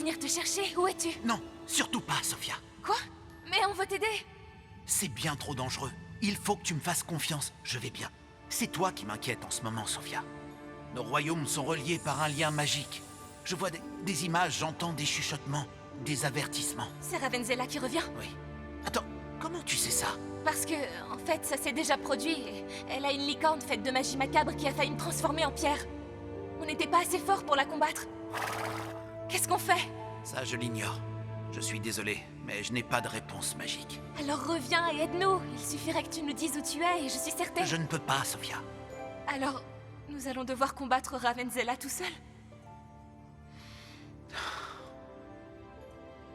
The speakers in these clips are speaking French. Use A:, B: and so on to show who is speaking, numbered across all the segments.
A: venir te chercher. Où es-tu?
B: Non, surtout pas, Sophia.
A: Quoi? Mais on va t'aider.
B: C'est bien trop dangereux. Il faut que tu me fasses confiance. Je vais bien. C'est toi qui m'inquiète en ce moment, Sophia. Nos royaumes sont reliés par un lien magique. Je vois des images, j'entends des chuchotements, des avertissements.
A: C'est Ravenzela qui revient.
B: Oui. Attends, comment tu sais ça?
A: Parce que, en fait, ça s'est déjà produit. Et elle a une licorne faite de magie macabre qui a failli me transformer en pierre. On n'était pas assez fort pour la combattre. Qu'est-ce qu'on fait?
B: Ça, je l'ignore. Je suis désolé, mais je n'ai pas de réponse magique.
A: Alors reviens et aide-nous. Il suffirait que tu nous dises où tu es et je suis certaine.
B: Je ne peux pas, Sophia.
A: Alors, nous allons devoir combattre Ravenzela tout seul?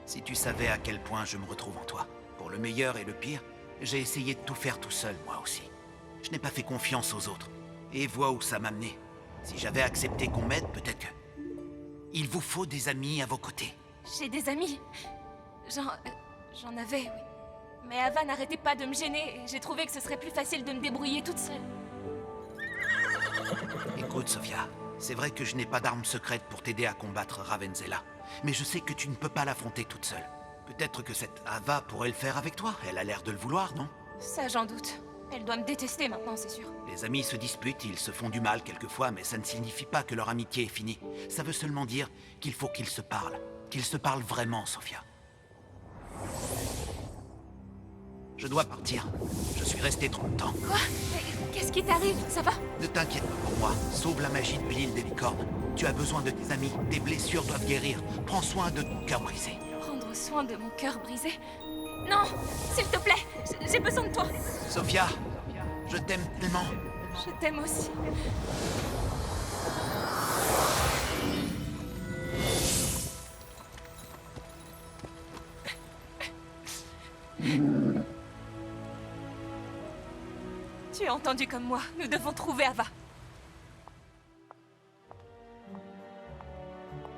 B: Si tu savais à quel point je me retrouve en toi, pour le meilleur et le pire, j'ai essayé de tout faire tout seul, moi aussi. Je n'ai pas fait confiance aux autres. Et vois où ça m'a mené. Si j'avais accepté qu'on m'aide, peut-être que... Il vous faut des amis à vos côtés.
A: J'ai des amis. J'en avais, oui. Mais Ava n'arrêtait pas de me gêner et j'ai trouvé que ce serait plus facile de me débrouiller toute seule.
B: Écoute, Sophia, c'est vrai que je n'ai pas d'arme secrète pour t'aider à combattre Ravenzela. Mais je sais que tu ne peux pas l'affronter toute seule. Peut-être que cette Ava pourrait le faire avec toi. Elle a l'air de le vouloir, non?
A: Ça, j'en doute. Elle doit me détester maintenant, c'est sûr.
B: Les amis se disputent, ils se font du mal quelquefois, mais ça ne signifie pas que leur amitié est finie. Ça veut seulement dire qu'il faut qu'ils se parlent. Qu'ils se parlent vraiment, Sophia. Je dois partir. Je suis resté trop longtemps.
A: Quoi? Mais qu'est-ce qui t'arrive? Ça va?
B: Ne t'inquiète pas pour moi. Sauve la magie de l'île des licornes. Tu as besoin de tes amis. Tes blessures doivent guérir. Prends soin de ton cœur brisé.
A: Prendre soin de mon cœur brisé? Non! S'il te plaît! J'ai besoin de toi!
B: Sophia, je t'aime tellement.
A: Je t'aime aussi. Tu as entendu comme moi. Nous devons trouver Ava.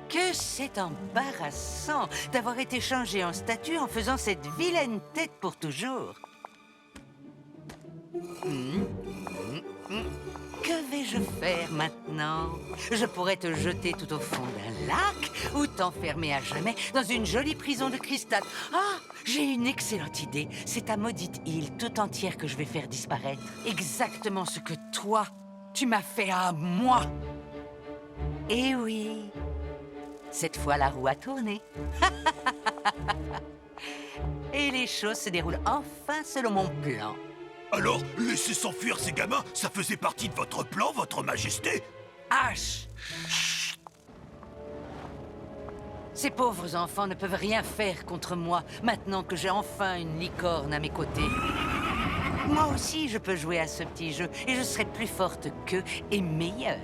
C: Que c'est embarrassant d'avoir été changé en statue en faisant cette vilaine tête pour toujours. Que vais-je faire maintenant? Je pourrais te jeter tout au fond d'un lac ou t'enfermer à jamais dans une jolie prison de cristal. Ah, j'ai une excellente idée. C'est ta maudite île tout entière que je vais faire disparaître. Exactement ce que toi, tu m'as fait à moi. Eh oui, cette fois la roue a tourné. Et les choses se déroulent enfin selon mon plan.
D: Alors, laissez s'enfuir ces gamins, ça faisait partie de votre plan, votre majesté?
C: H. Ces pauvres enfants ne peuvent rien faire contre moi, maintenant que j'ai enfin une licorne à mes côtés. Moi aussi, je peux jouer à ce petit jeu, et je serai plus forte qu'eux et meilleure.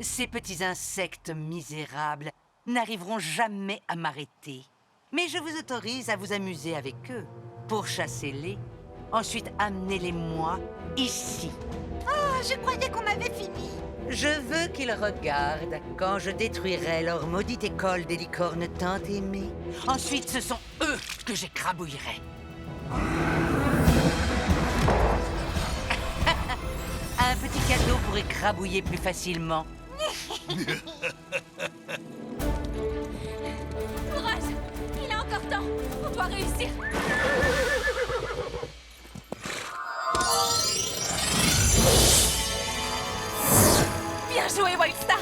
C: Ces petits insectes misérables n'arriveront jamais à m'arrêter. Mais je vous autorise à vous amuser avec eux. Pourchassez-les, ensuite amenez-les-moi ici.
E: Oh, je croyais qu'on avait fini.
C: Je veux qu'ils regardent quand je détruirai leur maudite école des licornes tant aimée. Ensuite, ce sont eux que j'écrabouillerai. Un petit cadeau pour écrabouiller plus facilement.
A: Courage! Il a encore temps! On doit réussir! Bien joué, Wildstar!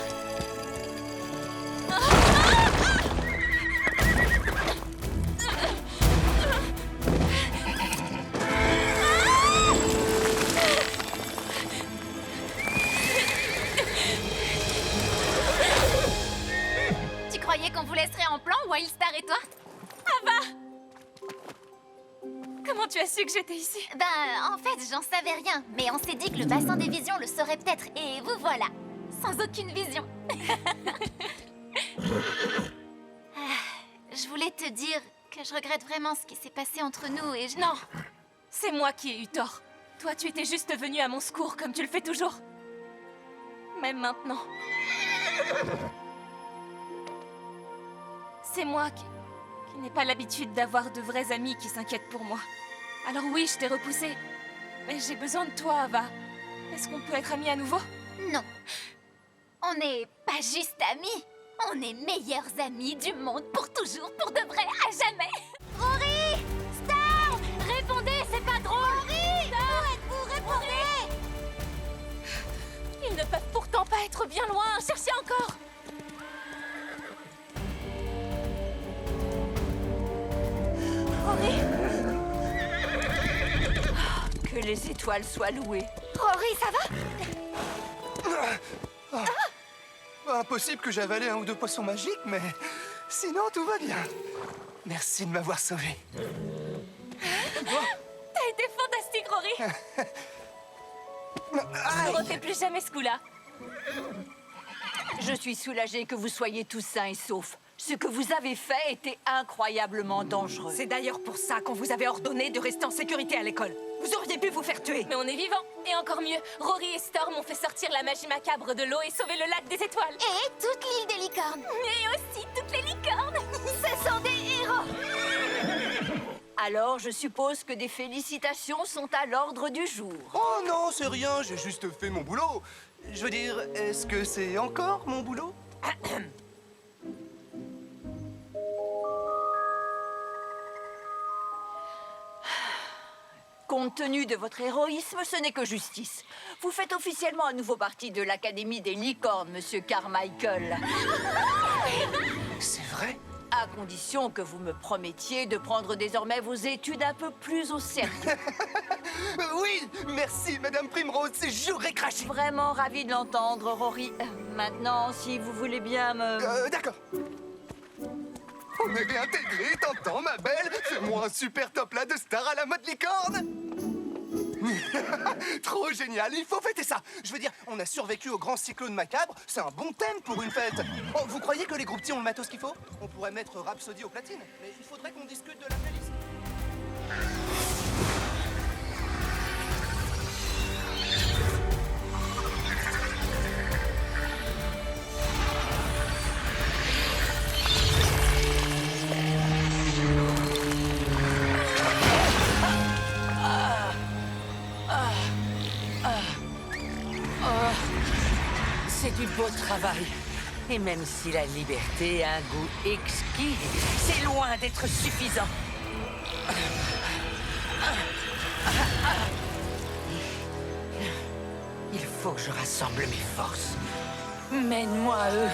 E: Tu croyais qu'on vous laisserait en plan, Wildstar et toi?
A: Comment tu as su que j'étais ici?
E: Ben, en fait, j'en savais rien. Mais on s'est dit que le bassin des visions le saurait peut-être. Et vous voilà, sans aucune vision. Je voulais te dire que je regrette vraiment ce qui s'est passé entre nous et je...
A: Non! C'est moi qui ai eu tort. Toi, tu étais juste venu à mon secours, comme tu le fais toujours. Même maintenant. C'est moi qui n'ai pas l'habitude d'avoir de vrais amis qui s'inquiètent pour moi. Alors oui, je t'ai repoussé. Mais j'ai besoin de toi, Ava. Est-ce qu'on peut être amis à nouveau?
E: Non. On n'est pas juste amis. On est meilleurs amis du monde pour toujours, pour de vrai, à jamais. Rory! Star! Répondez, c'est pas drôle! Rory! Star, êtes-vous? Répondez!
A: Ils ne peuvent pourtant pas être bien loin. Cherchez encore. Rory!
C: Que les étoiles soient louées.
E: Rory, ça va?
F: Impossible que j'avale un ou deux poissons magiques, mais sinon tout va bien. Merci de m'avoir sauvé.
A: T'as été fantastique, Rory. Ne refais plus jamais ce coup-là.
C: Je suis soulagée que vous soyez tous sains et saufs. Ce que vous avez fait était incroyablement dangereux.
G: C'est d'ailleurs pour ça qu'on vous avait ordonné de rester en sécurité à l'école. Vous auriez pu vous faire tuer.
A: Mais on est vivants. Et encore mieux, Rory et Storm ont fait sortir la magie macabre de l'eau et sauver le lac des étoiles.
E: Et toute l'île des licornes.
A: Et aussi toutes les licornes.
E: Ce sont des héros.
C: Alors, je suppose que des félicitations sont à l'ordre du jour.
F: Oh non, c'est rien, j'ai juste fait mon boulot. Je veux dire, est-ce que c'est encore mon boulot?
C: Compte tenu de votre héroïsme, ce n'est que justice. Vous faites officiellement à nouveau partie de l'Académie des licornes, Monsieur Carmichael.
F: C'est vrai?
C: À condition que vous me promettiez de prendre désormais vos études un peu plus au sérieux.
F: Oui, merci, Madame Primrose, j'aurais craché.
C: Vraiment ravi de l'entendre, Rory. Maintenant, si vous voulez bien me...
F: D'accord. On est réintégrés, t'entends, ma belle? Fais-moi un super top là de star à la mode licorne. Trop génial, il faut fêter ça. Je veux dire, on a survécu au grand cyclone macabre, c'est un bon thème pour une fête. Oh, vous croyez que les groupes petits ont le matos qu'il faut? On pourrait mettre Rhapsody au platine, mais il faudrait qu'on discute de la playlist.
C: C'est du beau travail. Et même si la liberté a un goût exquis, c'est loin d'être suffisant. Il faut que je rassemble mes forces. Mène-moi à eux.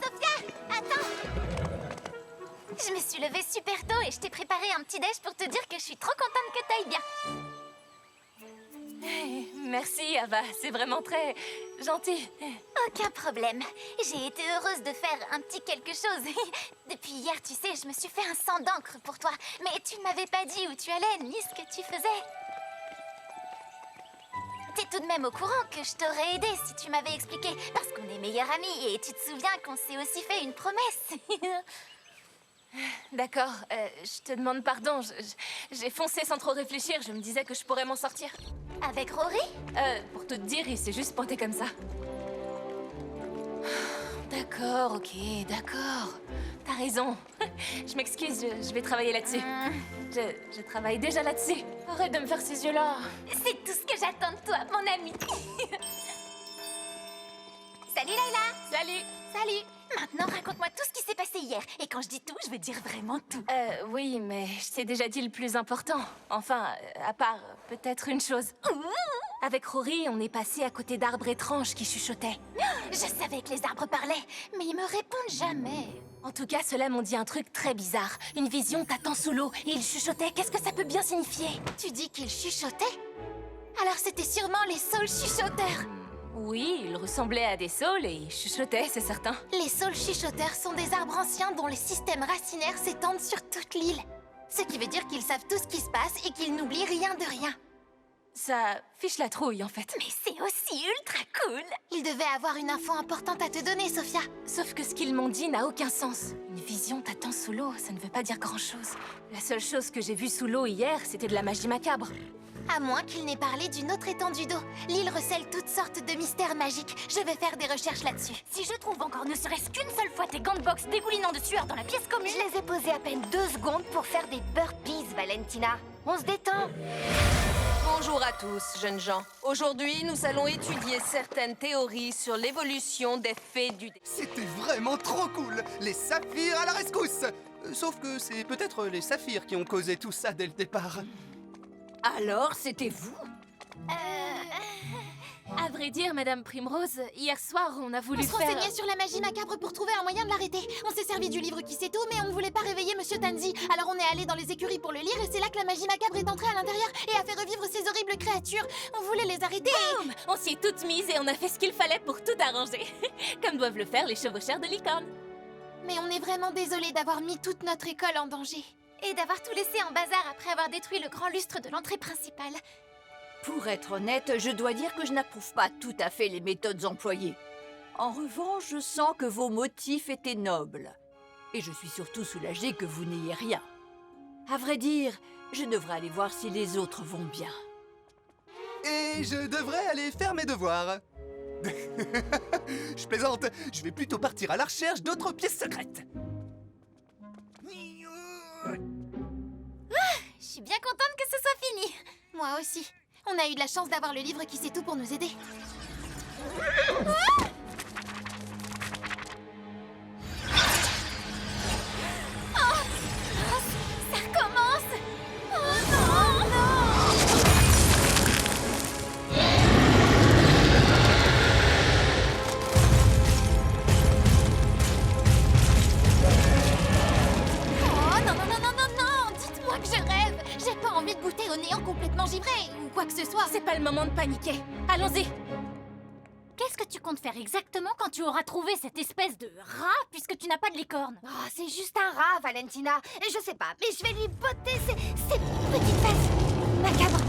E: Sophia, attends. Je me suis levée super tôt et je t'ai préparé un petit déj pour te dire que je suis trop contente que t'ailles bien.
A: Merci, Ava. C'est vraiment très gentil.
E: Aucun problème. J'ai été heureuse de faire un petit quelque chose. Depuis hier, tu sais, je me suis fait un sang d'encre pour toi. Mais tu ne m'avais pas dit où tu allais, ni ce que tu faisais. T'es tout de même au courant que je t'aurais aidé si tu m'avais expliqué. Parce qu'on est meilleurs amis et tu te souviens qu'on s'est aussi fait une promesse.
A: D'accord, je te demande pardon. J'ai foncé sans trop réfléchir. Je me disais que je pourrais m'en sortir.
E: Avec Rory?
A: Pour tout te dire, il s'est juste pointé comme ça. D'accord, ok, d'accord. T'as raison. Je m'excuse, je vais travailler là-dessus. Je travaille déjà là-dessus. Arrête de me faire ces yeux-là.
E: C'est tout ce que j'attends de toi, mon ami. Salut Layla.
A: Salut.
E: Salut. Maintenant, raconte-moi tout ce qui s'est passé hier. Et quand je dis tout, je veux dire vraiment tout.
A: Oui, mais je t'ai déjà dit le plus important. Enfin, à part peut-être une chose. Avec Rory, on est passé à côté d'arbres étranges qui chuchotaient.
E: Je savais que les arbres parlaient, mais ils me répondent jamais.
A: En tout cas, ceux-là m'ont dit un truc très bizarre. Une vision t'attend sous l'eau et ils chuchotaient. Qu'est-ce que ça peut bien signifier?
E: Tu dis qu'ils chuchotaient? Alors c'était sûrement les saules chuchoteurs.
A: Oui, ils ressemblaient à des saules et ils chuchotaient, c'est certain.
E: Les saules chuchoteurs sont des arbres anciens dont les systèmes racinaires s'étendent sur toute l'île. Ce qui veut dire qu'ils savent tout ce qui se passe et qu'ils n'oublient rien de rien.
A: Ça fiche la trouille, en fait.
E: Mais c'est aussi ultra cool. Ils devaient avoir une info importante à te donner, Sophia.
A: Sauf que ce qu'ils m'ont dit n'a aucun sens. Une vision t'attend sous l'eau, ça ne veut pas dire grand-chose. La seule chose que j'ai vue sous l'eau hier, c'était de la magie macabre.
E: À moins qu'il n'ait parlé d'une autre étendue d'eau. L'île recèle toutes sortes de mystères magiques. Je vais faire des recherches là-dessus.
H: Si je trouve encore ne serait-ce qu'une seule fois tes gants de boxe dégoulinant de sueur dans la pièce commune...
E: Je les ai posés à peine 2 secondes pour faire des burpees, Valentina. On se détend.
G: Bonjour à tous, jeunes gens. Aujourd'hui, nous allons étudier certaines théories sur l'évolution des fées du...
F: C'était vraiment trop cool. Les saphirs à la rescousse. Sauf que c'est peut-être les saphirs qui ont causé tout ça dès le départ.
G: Alors, c'était vous?
A: À vrai dire, Madame Primrose, hier soir, on a voulu
E: On se
A: faire...
E: renseignait sur la magie macabre pour trouver un moyen de l'arrêter. On s'est servi du livre qui sait tout, mais on ne voulait pas réveiller Monsieur Tanzi. Alors on est allé dans les écuries pour le lire, et c'est là que la magie macabre est entrée à l'intérieur et a fait revivre ces horribles créatures. On voulait les arrêter.
A: Boum! On s'y est toutes mises et on a fait ce qu'il fallait pour tout arranger. Comme doivent le faire les chevaucheurs de licorne.
E: Mais on est vraiment désolé d'avoir mis toute notre école en danger.
H: Et d'avoir tout laissé en bazar après avoir détruit le grand lustre de l'entrée principale.
I: Pour être honnête, je dois dire que je n'approuve pas tout à fait les méthodes employées. En revanche, je sens que vos motifs étaient nobles. Et je suis surtout soulagée que vous n'ayez rien. À vrai dire, je devrais aller voir si les autres vont bien.
F: Et je devrais aller faire mes devoirs. Je plaisante, je vais plutôt partir à la recherche d'autres pièces secrètes.
E: Je suis bien contente que ce soit fini. Moi aussi. On a eu de la chance d'avoir le livre qui sait tout pour nous aider.
H: Ça recommence! Oh non!
E: Oh non, non, non, non, non, non! Dites-moi que je rêve! J'ai pas envie de goûter au néant complètement givré, ou quoi que ce soit.
A: C'est pas le moment de paniquer. Allons-y!
H: Qu'est-ce que tu comptes faire exactement quand tu auras trouvé cette espèce de rat puisque tu n'as pas de licorne?
E: Oh, c'est juste un rat, Valentina. Et je sais pas, mais je vais lui botter ses petites fesses macabres.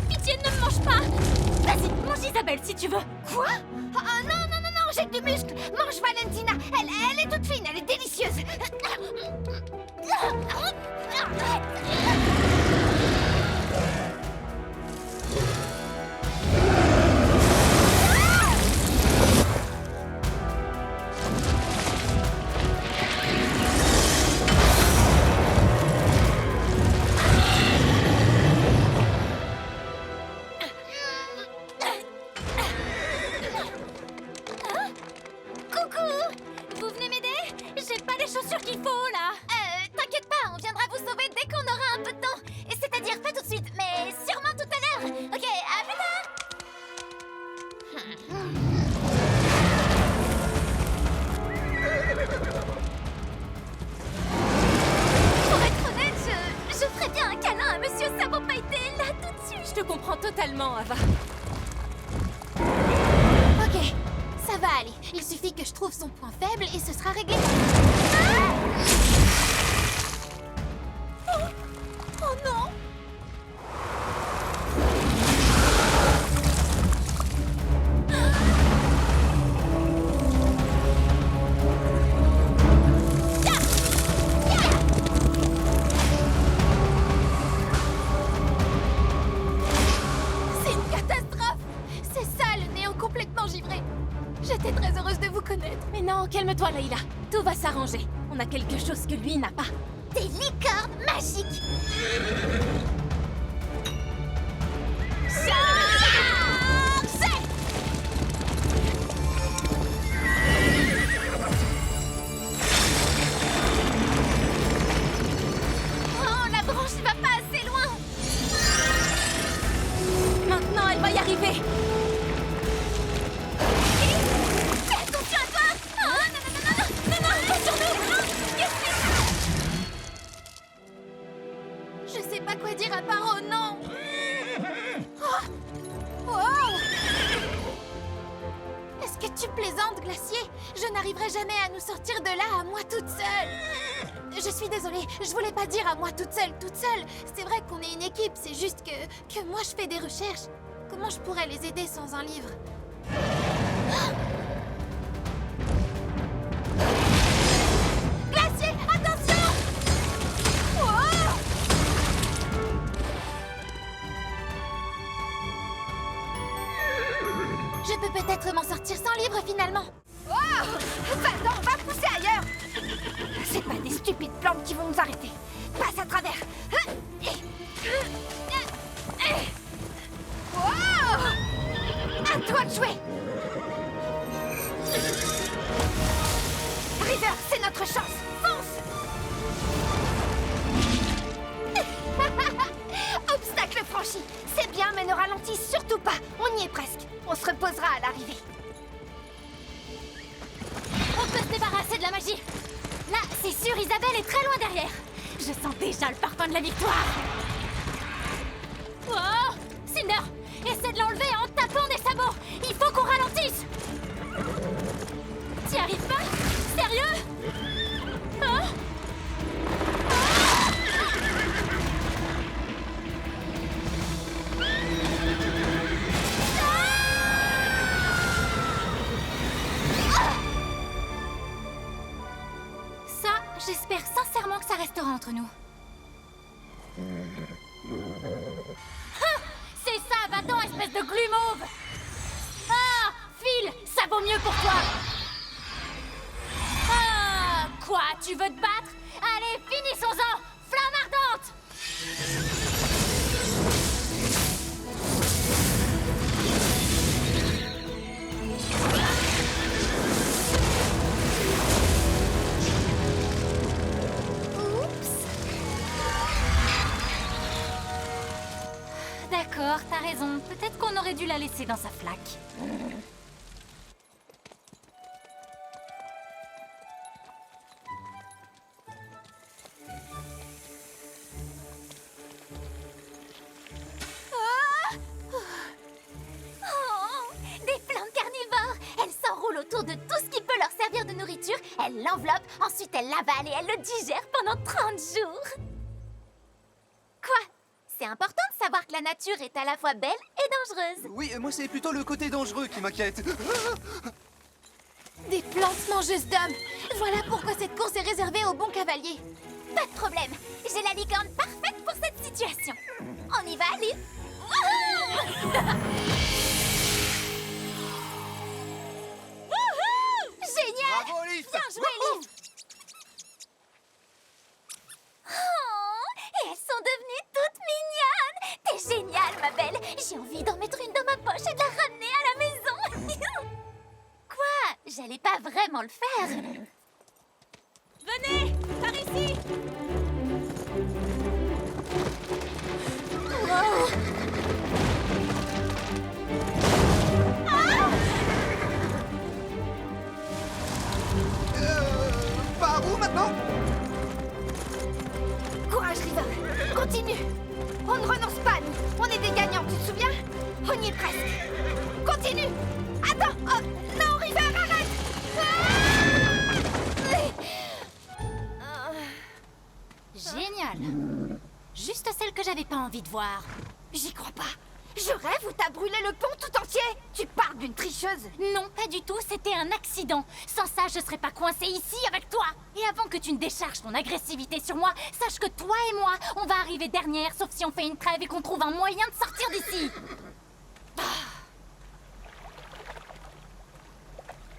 H: Pitié, ne me mange pas! Vas-y, mange Isabelle si tu veux!
E: Quoi? Ah non, non, non, non, j'ai du muscle. Mange Valentina. Elle est toute fine, elle est délicieuse.
H: Coucou! Vous venez m'aider? J'ai pas les chaussures qu'il faut là!
E: T'inquiète pas, on viendra vous sauver dès qu'on aura un peu de temps.
H: Et c'est-à-dire pas tout de suite, mais sûrement tout à l'heure! Ok, à plus tard! Pour être honnête, je ferais bien un câlin à Monsieur Sabot Pailleté là tout de suite!
A: Je te comprends totalement, Ava.
E: Ok, ça va aller. Il suffit que je trouve son point faible et ce sera réglé. Oh non! C'est une catastrophe! C'est ça le néant complètement givré. J'étais très heureuse de vous connaître.
A: Mais non, calme-toi, Layla. Tout va s'arranger. On a quelque chose que lui n'a pas.
E: Des licornes magiques!
H: Oh, la branche va pas assez loin!
A: Maintenant, elle va y arriver.
H: Fais attention à toi! Oh, non, non, non, non, non, non, pas sur nous!
E: Je sais pas quoi dire à part oh non! Oh, sortir de là à moi toute seule. Je suis désolée, je voulais pas dire à moi toute seule. C'est vrai qu'on est une équipe, c'est juste que moi je fais des recherches. Comment je pourrais les aider sans un livre? Glacier, attention! Wow! Je peux peut-être m'en sortir sans livre finalement.
H: Oh! Va-t'en, va pousser ailleurs! C'est pas des stupides plantes qui vont nous arrêter. Passe à travers. Oh! À toi de jouer! River, c'est notre chance! Fonce! Obstacle franchi! C'est bien, mais ne ralentis surtout pas. On y est presque. On se reposera à l'arrivée.
E: On peut se débarrasser de la magie. Là, c'est sûr, Isabelle est très loin derrière. Je sens déjà le parfum de la victoire. Oh! Cinder, essaie de l'enlever en tapant des sabots. Il faut qu'on ralentisse. T'y arrives pas? Sérieux? Hein? Ça, j'espère sincèrement que ça restera entre nous. C'est ça, va-t'en, espèce de glu mauve! Ah! Phil, ça vaut mieux pour toi! Ah! Quoi, tu veux te battre? Allez, finissons-en! Flamme ardente! D'accord, t'as raison. Peut-être qu'on aurait dû la laisser dans sa flaque. Des plantes carnivores! Elles s'enroulent autour de tout ce qui peut leur servir de nourriture. Elles l'enveloppent, ensuite elles l'avalent et elles le digèrent pendant 30 jours. Quoi? C'est important de savoir que la nature est à la fois belle et dangereuse.
F: Oui, moi c'est plutôt le côté dangereux qui m'inquiète.
E: Des plantes mangeuses d'hommes. Voilà pourquoi cette course est réservée aux bons cavaliers. Pas de problème. J'ai la licorne parfaite pour cette situation. On y va, Liv. Génial!
F: Bravo, Liv!
E: Bien joué, Liv! Oh, et elles sont devenues toutes mignonnes! T'es géniale, ma belle! J'ai envie d'en mettre une dans ma poche et de la ramener à la maison! Quoi? J'allais pas vraiment le faire! Venez! Par ici! Wow.
F: Par où maintenant?
H: Courage, River. Continue. On ne renonce pas, nous. On est des gagnants, tu te souviens? On y est presque. Continue. Attends. Oh, non, River, arrête.
E: Génial! Juste celle que j'avais pas envie de voir.
H: J'y crois pas. Je rêve ou t'as brûlé le pont tout entier? Tu parles d'une tricheuse?
E: Non, pas du tout, c'était un accident. Sans ça, je serais pas coincée ici avec toi. Et avant que tu ne décharges ton agressivité sur moi, sache que toi et moi, on va arriver dernière, sauf si on fait une trêve et qu'on trouve un moyen de sortir d'ici.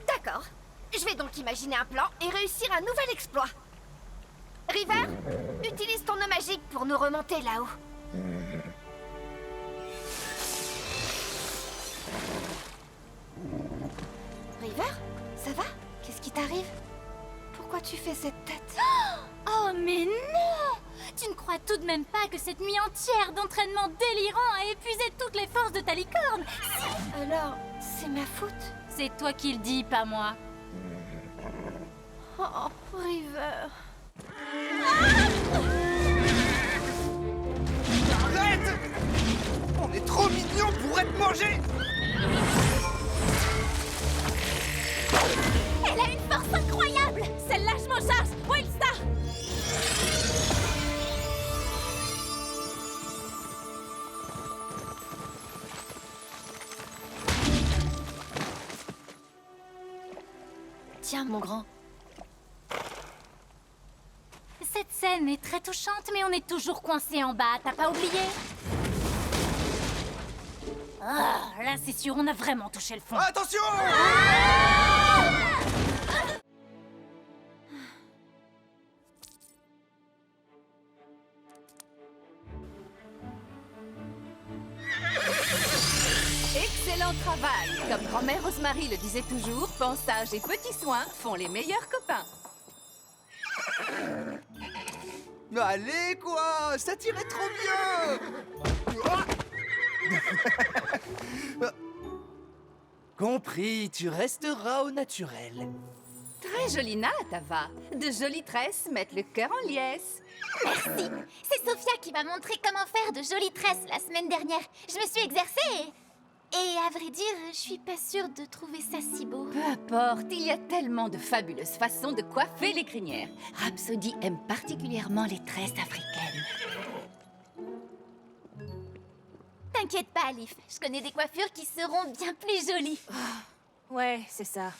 H: D'accord. Je vais donc imaginer un plan et réussir un nouvel exploit. River, utilise ton eau magique pour nous remonter là-haut. River, ça va? Qu'est-ce qui t'arrive? Pourquoi tu fais cette tête?
E: Oh, mais non! Tu ne crois tout de même pas que cette nuit entière d'entraînement délirant a épuisé toutes les forces de ta licorne?
H: Alors, c'est ma faute?
E: C'est toi qui le dis, pas moi.
H: Oh, River...
F: Arrête! On est trop mignons pour être mangés!
E: Elle a une force incroyable!
A: en charge! Wildstar!
E: Tiens, mon grand. Cette scène est très touchante, mais on est toujours coincé en bas, t'as pas oublié? Ah, là c'est sûr, on a vraiment touché le fond.
F: Attention!
I: Excellent travail. Comme grand-mère Rosemary le disait toujours, pensage et petits soins font les meilleurs copains.
F: Allez, quoi! Ça tirait trop bien! Compris, tu resteras au naturel.
I: Très jolie natte, Ava. De jolies tresses mettent le cœur en liesse.
E: Merci. C'est Sophia qui m'a montré comment faire de jolies tresses la semaine dernière. Je me suis exercée et à vrai dire, je suis pas sûre de trouver ça si beau.
I: Peu importe, il y a tellement de fabuleuses façons de coiffer les crinières. Rhapsody aime particulièrement les tresses africaines.
E: T'inquiète pas, Alif. Je connais des coiffures qui seront bien plus jolies.
A: Ouais, c'est ça.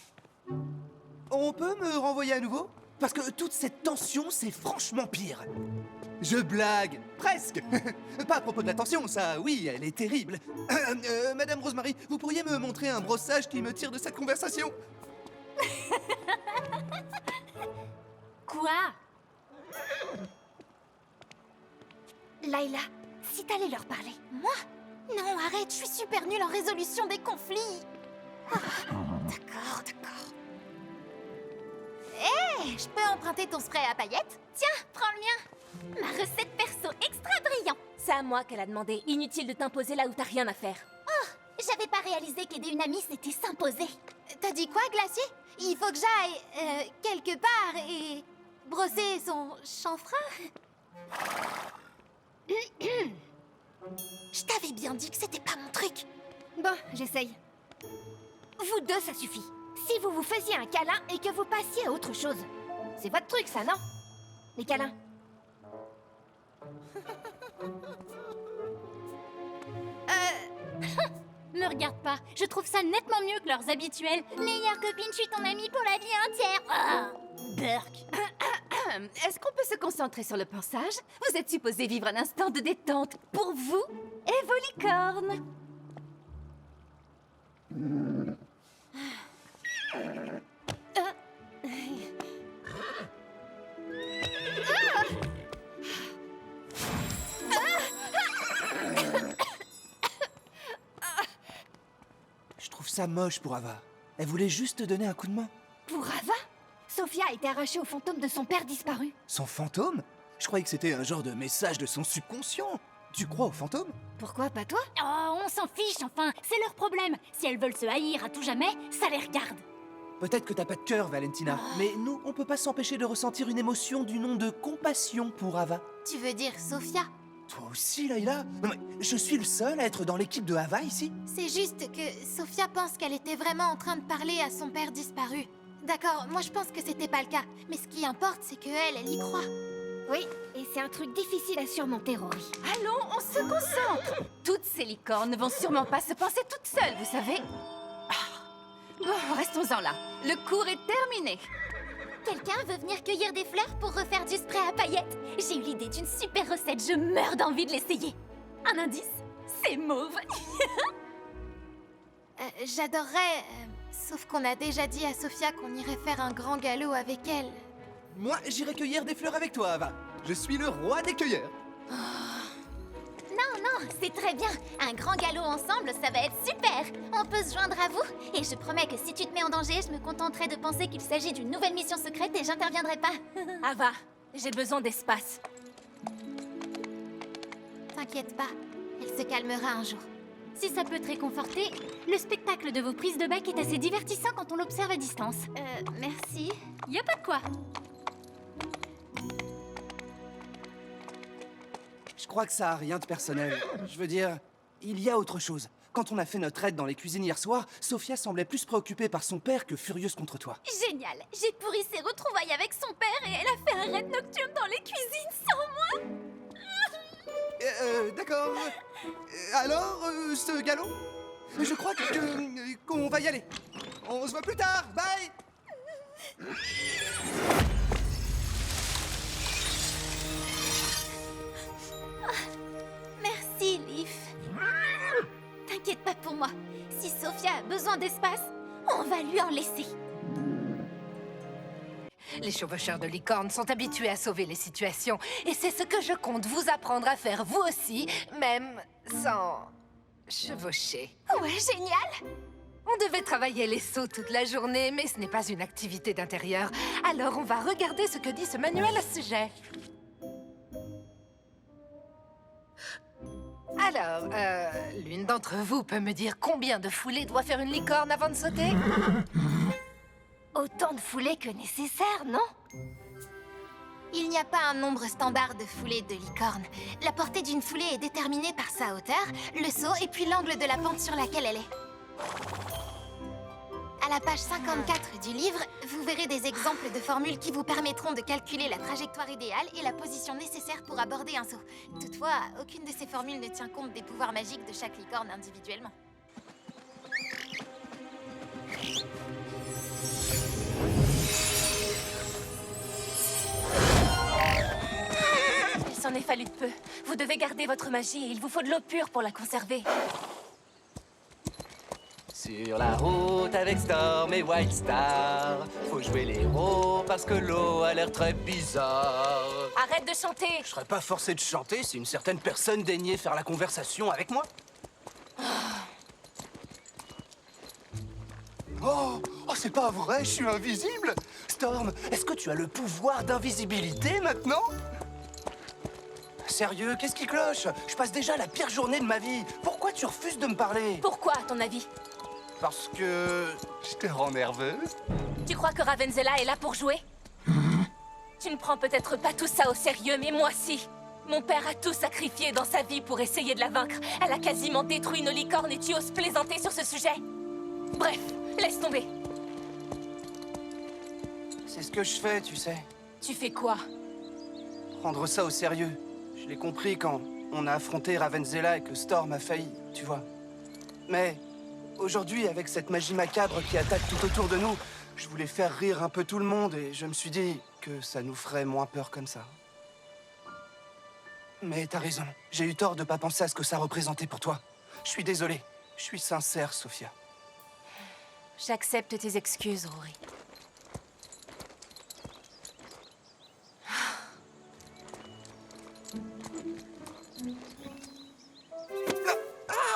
F: On peut me renvoyer à nouveau? Parce que toute cette tension, c'est franchement pire. Je blague, presque. Pas à propos de la tension, ça, oui, elle est terrible. Madame Rosemary, vous pourriez me montrer un brossage qui me tire de cette conversation?
E: Quoi?
H: Layla, si t'allais leur parler.
E: Moi? Non, arrête, je suis super nulle en résolution des conflits.
H: D'accord, d'accord.
E: Hé, je peux emprunter ton spray à paillettes? Tiens, prends le mien. Ma recette perso extra brillant.
A: C'est à moi qu'elle a demandé. Inutile de t'imposer là où t'as rien à faire.
E: J'avais pas réalisé qu'aider une amie, c'était s'imposer. T'as dit quoi, Glacier? Il faut que j'aille quelque part et brosser son chanfrein? Je t'avais bien dit que c'était pas mon truc.
H: Bon, j'essaye. Vous deux, ça suffit. Si vous vous faisiez un câlin et que vous passiez à autre chose. C'est votre truc, ça, non? Les câlins.
E: Me regarde pas, je trouve ça nettement mieux que leurs habituels. Meilleure copine, je suis ton amie pour la vie entière. Ah, Burk.
I: Est-ce qu'on peut se concentrer sur le pensage? Vous êtes supposé vivre un instant de détente pour vous et vos licornes.
F: Je trouve ça moche pour Ava. Elle voulait juste te donner un coup de main.
H: Pour Ava? Sophia a été arrachée au fantôme de son père disparu.
F: Son fantôme? Je croyais que c'était un genre de message de son subconscient. Tu crois au fantôme?
H: Pourquoi pas toi?
E: Oh, on s'en fiche, enfin, c'est leur problème. Si elles veulent se haïr à tout jamais, ça les regarde.
F: Peut-être que t'as pas de cœur, Valentina, mais nous, on peut pas s'empêcher de ressentir une émotion du nom de compassion pour Ava.
E: Tu veux dire Sophia?
F: Toi aussi, Layla? Non mais, je suis le seul à être dans l'équipe de Ava ici?
E: C'est juste que Sophia pense qu'elle était vraiment en train de parler à son père disparu. D'accord, moi je pense que c'était pas le cas. Mais ce qui importe, c'est qu'elle y croit.
H: Oui, et c'est un truc difficile à surmonter, Rory.
I: Allons, on se concentre. Toutes ces licornes ne vont sûrement pas se penser toutes seules, vous savez. Bon, restons-en là. Le cours est terminé.
E: Quelqu'un veut venir cueillir des fleurs pour refaire du spray à paillettes? J'ai eu l'idée d'une super recette, je meurs d'envie de l'essayer. Un indice? C'est mauve. J'adorerais, sauf qu'on a déjà dit à Sophia qu'on irait faire un grand galop avec elle.
F: Moi, j'irai cueillir des fleurs avec toi, Ava. Je suis le roi des cueilleurs.
E: Non, c'est très bien. Un grand galop ensemble, ça va être super. On peut se joindre à vous. Et je promets que si tu te mets en danger, je me contenterai de penser qu'il s'agit d'une nouvelle mission secrète et j'interviendrai pas.
A: Ava, j'ai besoin d'espace.
E: T'inquiète pas, elle se calmera un jour. Si ça peut te réconforter, le spectacle de vos prises de bec est assez divertissant quand on l'observe à distance. Merci. Y a pas de quoi.
F: Je crois que ça a rien de personnel. Je veux dire, il y a autre chose. Quand on a fait notre aide dans les cuisines hier soir, Sophia semblait plus préoccupée par son père que furieuse contre toi.
E: Génial. J'ai pourri ses retrouvailles avec son père et elle a fait un raid nocturne dans les cuisines sans moi.
F: D'accord. Alors, ce galop? Je crois qu'on va y aller. On se voit plus tard. Bye.
E: Merci, Leaf. T'inquiète pas pour moi. Si Sophia a besoin d'espace, on va lui en laisser.
G: Les chevaucheurs de licorne sont habitués à sauver les situations. Et c'est ce que je compte vous apprendre à faire vous aussi, même sans chevaucher.
E: Ouais, génial.
G: On devait travailler les sauts toute la journée, mais ce n'est pas une activité d'intérieur. Alors on va regarder ce que dit ce manuel à ce sujet. Alors, l'une d'entre vous peut me dire combien de foulées doit faire une licorne avant de sauter?
E: Autant de foulées que nécessaire, non? Il n'y a pas un nombre standard de foulées de licorne. La portée d'une foulée est déterminée par sa hauteur, le saut et puis l'angle de la pente sur laquelle elle est. À la page 54 du livre, vous verrez des exemples de formules qui vous permettront de calculer la trajectoire idéale et la position nécessaire pour aborder un saut. Toutefois, aucune de ces formules ne tient compte des pouvoirs magiques de chaque licorne individuellement.
A: Il s'en est fallu de peu. Vous devez garder votre magie et il vous faut de l'eau pure pour la conserver.
J: Sur la route avec Storm et Wildstar, faut jouer les héros parce que l'eau a l'air très bizarre.
A: Arrête de chanter!
F: Je serais pas forcé de chanter si une certaine personne daignait faire la conversation avec moi. Oh, c'est pas vrai, je suis invisible. Storm, est-ce que tu as le pouvoir d'invisibilité maintenant? Sérieux, qu'est-ce qui cloche? Je passe déjà la pire journée de ma vie. Pourquoi tu refuses de me parler?
A: Pourquoi, à ton avis?
F: Parce que je te rends nerveuse.
A: Tu crois que Ravenzela est là pour jouer? Tu ne prends peut-être pas tout ça au sérieux, mais moi si. Mon père a tout sacrifié dans sa vie pour essayer de la vaincre. Elle a quasiment détruit nos licornes et tu oses plaisanter sur ce sujet. Bref, laisse tomber.
F: C'est ce que je fais, tu sais.
A: Tu fais quoi?
F: Prendre ça au sérieux. Je l'ai compris quand on a affronté Ravenzela et que Storm a failli, tu vois. Mais aujourd'hui, avec cette magie macabre qui attaque tout autour de nous, je voulais faire rire un peu tout le monde et je me suis dit que ça nous ferait moins peur comme ça. Mais t'as raison, j'ai eu tort de pas penser à ce que ça représentait pour toi. Je suis désolé, je suis sincère, Sophia.
A: J'accepte tes excuses, Rory.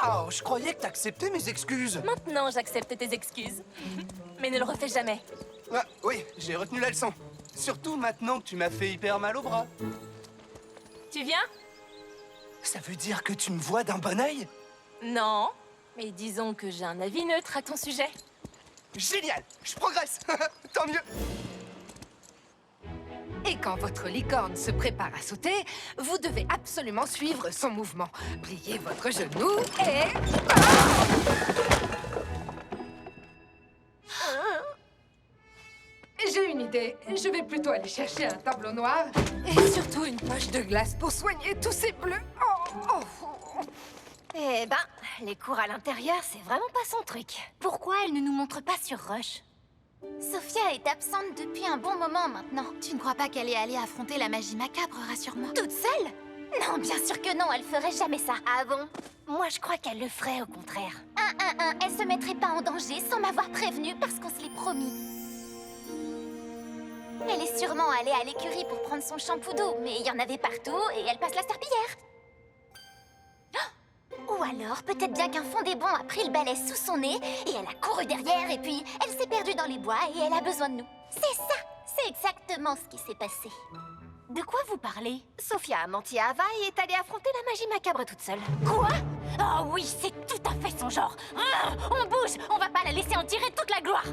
F: Ah, je croyais que t'acceptais mes excuses.
A: Maintenant, j'accepte tes excuses. Mais ne le refais jamais.
F: Ah, oui, j'ai retenu la leçon. Surtout maintenant que tu m'as fait hyper mal au bras.
A: Tu viens?
F: Ça veut dire que tu me vois d'un bon œil?
A: Non, mais disons que j'ai un avis neutre à ton sujet.
F: Génial, je progresse. Tant mieux.
G: Et quand votre licorne se prépare à sauter, vous devez absolument suivre son mouvement. Pliez votre genou et... J'ai une idée. Je vais plutôt aller chercher un tableau noir et surtout une poche de glace pour soigner tous ces bleus.
E: Eh ben, les cours à l'intérieur, c'est vraiment pas son truc. Pourquoi elle ne nous montre pas sur Rush? Sophia est absente depuis un bon moment maintenant. Tu ne crois pas qu'elle est allée affronter la magie macabre, rassure-moi? Toute seule? Non, bien sûr que non, elle ferait jamais ça. Ah bon? Moi, je crois qu'elle le ferait au contraire. Elle se mettrait pas en danger sans m'avoir prévenue parce qu'on se l'est promis. Elle est sûrement allée à l'écurie pour prendre son shampoo d'eau, mais il y en avait partout et elle passe la serpillière. Ou alors, peut-être bien qu'un fondé-bon a pris le balai sous son nez et elle a couru derrière et puis elle s'est perdue dans les bois et elle a besoin de nous. C'est ça! C'est exactement ce qui s'est passé. De quoi vous parlez? Sophia a menti à Ava et est allée affronter la magie macabre toute seule. Quoi? Oh oui, c'est tout à fait son genre. On bouge! On va pas la laisser en tirer toute la gloire!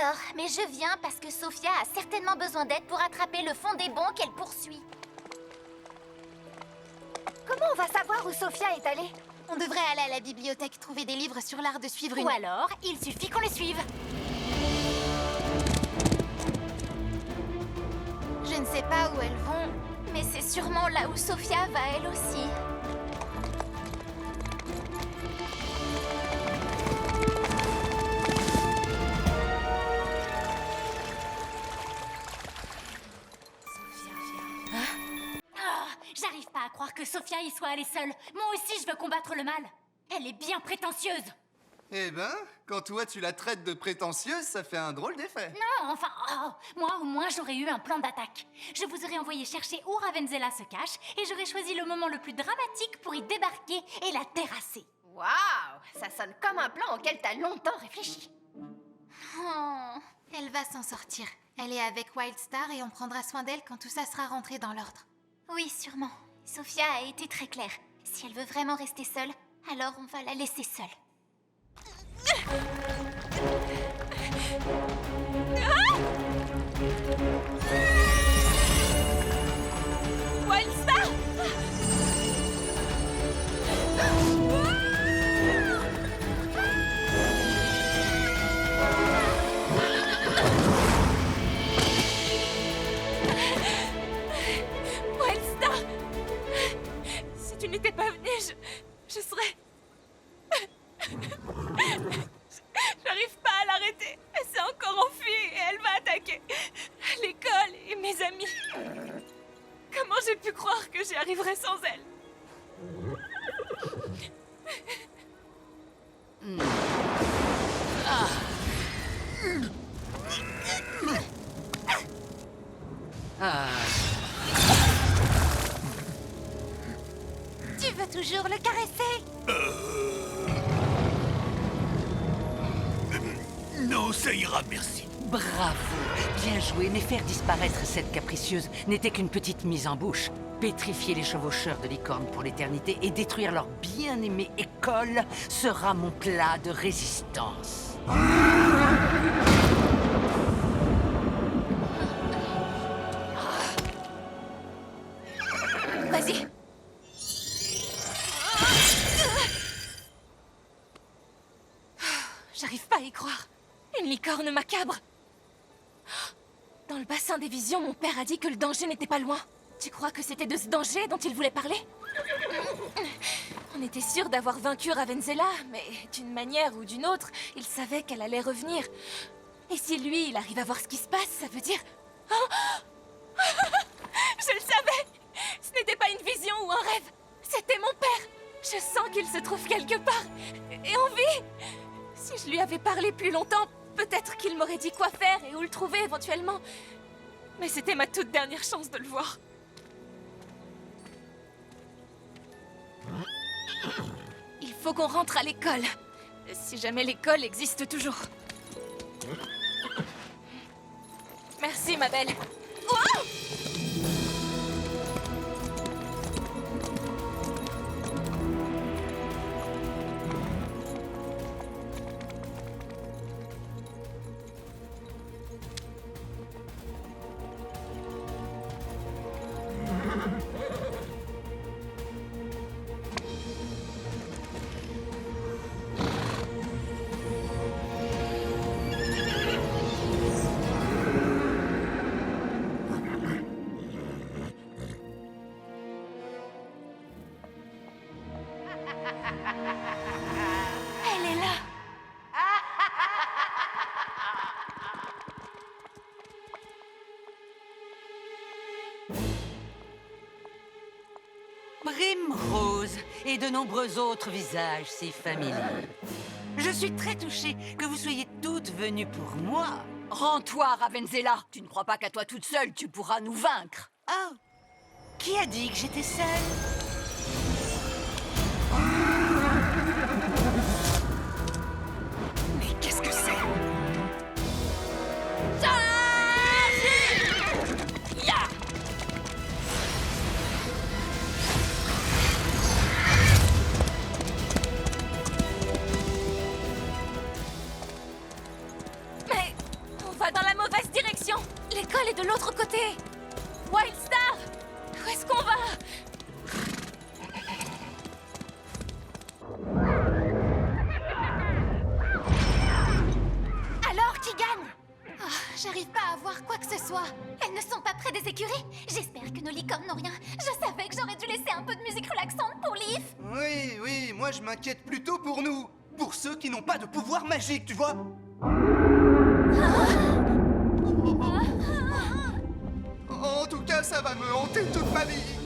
E: D'accord, mais je viens parce que Sophia a certainement besoin d'aide pour attraper le fond des bons qu'elle poursuit.
H: Comment on va savoir où Sophia est allée?
E: On devrait aller à la bibliothèque trouver des livres sur l'art de suivre une... Ou alors, il suffit qu'on les suive. Je ne sais pas où elles vont, mais c'est sûrement là où Sophia va elle aussi. J'arrive pas à croire que Sophia y soit allée seule. Moi aussi, je veux combattre le mal. Elle est bien prétentieuse.
F: Eh ben, quand toi tu la traites de prétentieuse, ça fait un drôle d'effet.
E: Non, enfin, moi au moins j'aurais eu un plan d'attaque. Je vous aurais envoyé chercher où Ravenzela se cache et j'aurais choisi le moment le plus dramatique pour y débarquer et la terrasser.
H: Waouh, ça sonne comme un plan auquel t'as longtemps réfléchi.
E: Oh, elle va s'en sortir. Elle est avec Wildstar et on prendra soin d'elle quand tout ça sera rentré dans l'ordre. Oui, sûrement. Sophia a été très claire. Si elle veut vraiment rester seule, alors on va la laisser seule.
A: Wildstar! Wildstar! Si tu n'étais pas venu, je serais... J'arrive pas à l'arrêter. Elle s'est encore enfuie et elle va attaquer l'école et mes amis. Comment j'ai pu croire que j'y arriverais sans elle?
E: Tu veux toujours le caresser?
D: Non, ça ira, merci.
C: Bravo, bien joué, mais faire disparaître cette capricieuse n'était qu'une petite mise en bouche. Pétrifier les chevaucheurs de licorne pour l'éternité et détruire leur bien-aimée école sera mon plat de résistance.
A: Vas-y. J'arrive pas à y croire. Une licorne macabre. Dans le bassin des visions, mon père a dit que le danger n'était pas loin. Tu crois que c'était de ce danger dont il voulait parler? On était sûr d'avoir vaincu Ravenzela, mais d'une manière ou d'une autre, il savait qu'elle allait revenir. Et si lui, il arrive à voir ce qui se passe, ça veut dire... Oh je le savais! Ce n'était pas une vision ou un rêve. C'était mon père. Je sens qu'il se trouve quelque part. Et en vie. Si je lui avais parlé plus longtemps, peut-être qu'il m'aurait dit quoi faire et où le trouver éventuellement. Mais c'était ma toute dernière chance de le voir. Il faut qu'on rentre à l'école. Si jamais l'école existe toujours. Merci, ma belle. Oh! Elle est là.
C: Primrose et de nombreux autres visages si familiers. Je suis très touchée que vous soyez toutes venues pour moi.
I: Rends-toi, Ravenzela. Tu ne crois pas qu'à toi toute seule, tu pourras nous vaincre?
C: Oh, qui a dit que j'étais seule?
A: Mais qu'est-ce que c'est?
E: écuries. J'espère que nos licornes n'ont rien. Je savais que j'aurais dû laisser un peu de musique relaxante pour Leaf.
F: Oui, oui, moi je m'inquiète plutôt pour nous. Pour ceux qui n'ont pas de pouvoir magique, tu vois. En tout cas, ça va me hanter toute ma vie.